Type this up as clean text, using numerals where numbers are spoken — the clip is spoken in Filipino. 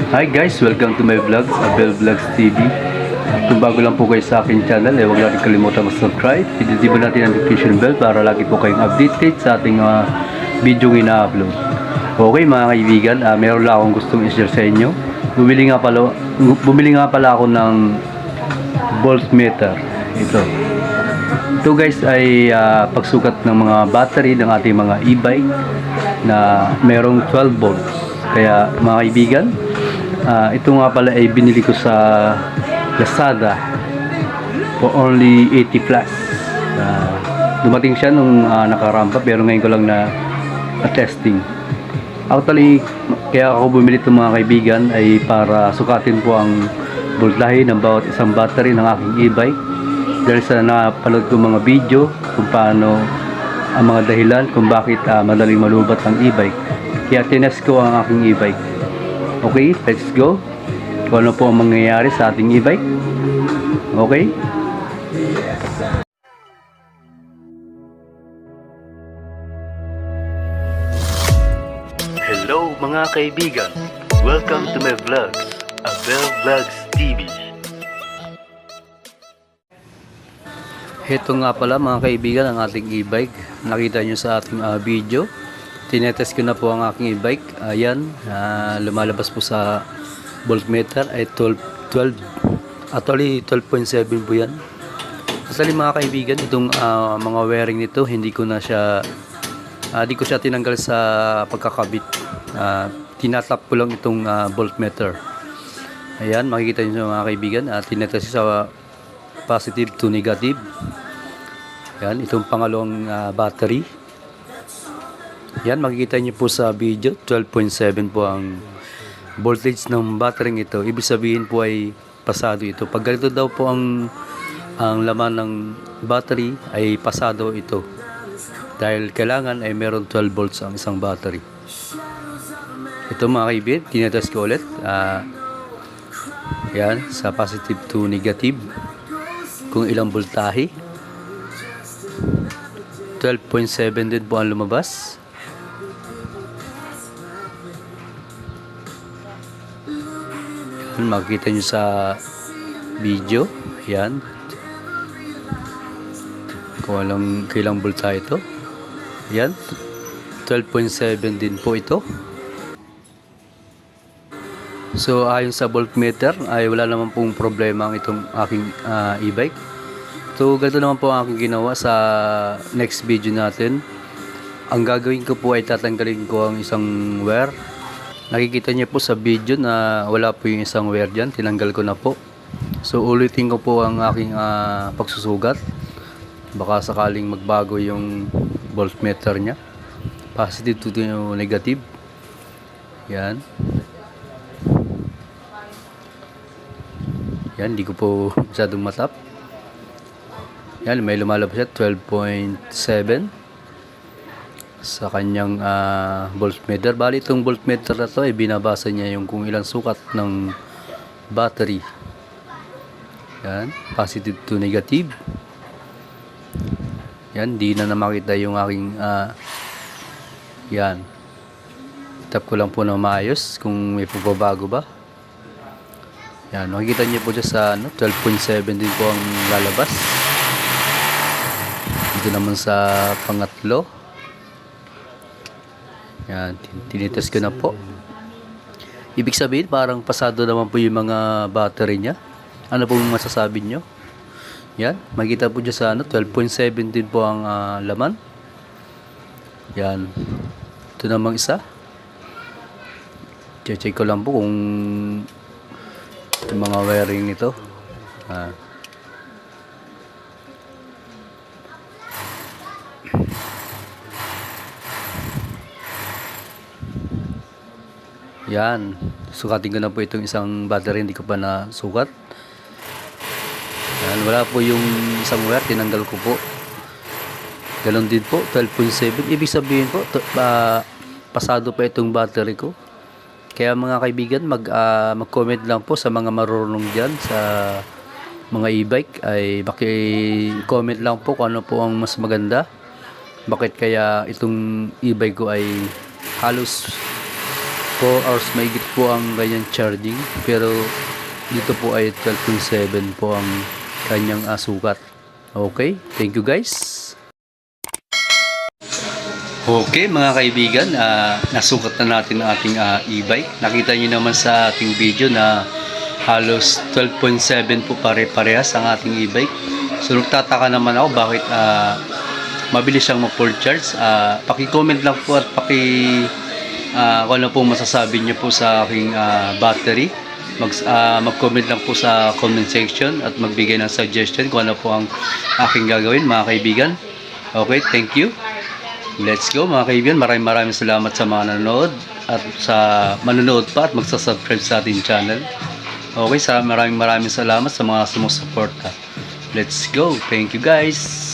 Hi guys, welcome to my vlog, Abel Vlogs TV. Kung bago lang po kayo sa aking channel, huwag natin kalimutan mag-subscribe. Pindutin natin ang notification bell para lagi po kayong updated sa ating video ina-upload. Okay mga kaibigan, meron lang akong gustong i-share sa inyo. Bumili nga pala ako ng voltmeter. Ito guys ay pagsukat ng mga battery ng ating mga e-bike na merong 12 volts. Kaya mga kaibigan, ito nga pala ay binili ko sa Lazada for only 80 plus. Dumating siya nung nakarampa pero ngayon ko lang na testing. Actually, kaya ako bumili itong mga kaibigan ay para sukatin po ang voltahe ng bawat isang battery ng aking e-bike. Dahil sa napanood ko mga video kung paano ang mga dahilan kung bakit madaling malubat ang e-bike. Kaya tinest ko ang aking e-bike. Okay, let's go. Kung ano po ang mangyayari sa ating e-bike. Okay? Hello mga kaibigan. Welcome to my vlogs, Abel Vlogs TV. Ito nga pala mga kaibigan ang ating e-bike. Nakita nyo sa ating video. Tinetest ko na po ang aking e-bike. Ayan, lumalabas po sa voltmeter ay 12. Actually 12.7 po yan. Actually mga kaibigan, itong mga wiring nito hindi ko siya tinanggal sa pagkakabit. Tinatap ko lang itong voltmeter. Ayan, makikita nyo mga kaibigan, tinetest sa positive to negative. Ayan, itong pangalawang battery. Yan, makikita nyo po sa video, 12.7 po ang voltage ng battery ito. Ibig sabihin po ay pasado ito. Pag ganito daw po ang laman ng battery ay pasado ito. Dahil kailangan ay meron 12 volts ang isang battery. Ito mga kaibigan, tinetest ko ulit. Yan, sa positive to negative. Kung ilang voltahe. 12.7 din po ang lumabas. Makikita nyo sa video. Yan, kung kailang volta ito. Yan, 12.7 din po ito. So ayon sa voltmeter ay wala naman pong problema ang itong aking e-bike. So ganito naman po ang aking ginawa sa next video natin. Ang gagawin ko po ay tatanggalin ko ang isang wire. Nakikita niyo po sa video na wala po yung isang wire dyan. Tinanggal ko na po. So ulitin ko po ang aking pagsusugat. Baka sakaling magbago yung voltmeter nya. Positive to negative. Yan. Yan, hindi ko po masyadong matap. Yan, may lumalabas siya 12.7 sa kanyang voltmeter. Bali itong voltmeter na to ay binabasa niya yung kung ilang sukat ng battery. Yan, positive to negative. Yan, di na makita yung aking yan. Tap ko lang po na maayos kung may pagbabago ba. Yan, makikita niyo po dyan sa 12.7 din po ang lalabas. Dito naman sa pangatlo. Yan, tinitest ko na po. Ibig sabihin parang pasado naman po yung mga battery nya. Ano po masasabi nyo? Yan, makikita po dyan sa 12.7 din po ang laman. Yan. Ito namang isa. Check ko lang po kung yung mga wiring nito. Yan, sukatin ko na po itong isang battery, hindi ko pa nasukat. Yan, wala po yung isang wire, tinanggal ko po. Ganon din po, 12.7. Ibig sabihin po, pasado pa itong battery ko. Kaya mga kaibigan, mag-comment lang po sa mga marunong dyan sa mga e-bike. Ay baki-comment lang po kung ano po ang mas maganda. Bakit kaya itong e-bike ko ay halos 4 hours mahigit po ang kanyang charging, pero dito po ay 12.7 po ang kanyang sukat. Okay, thank you guys. Okay mga kaibigan, nasukat na natin ang ating e-bike. Nakita nyo naman sa ating video na halos 12.7 po pare-parehas ang ating e-bike. So nagtataka naman ako bakit mabilis siyang ma-full charge. Paki-comment lang po at kung ano po masasabi niyo po sa aking battery. Mag-comment lang po sa comment section at magbigay ng suggestion kung ano po ang aking gagawin mga kaibigan. Okay, thank you. Let's go mga kaibigan. Maraming salamat sa mga nanonood at sa manonood pa at magsasubscribe sa ating channel. Okay, maraming salamat sa mga sumusuporta. Let's go. Thank you guys.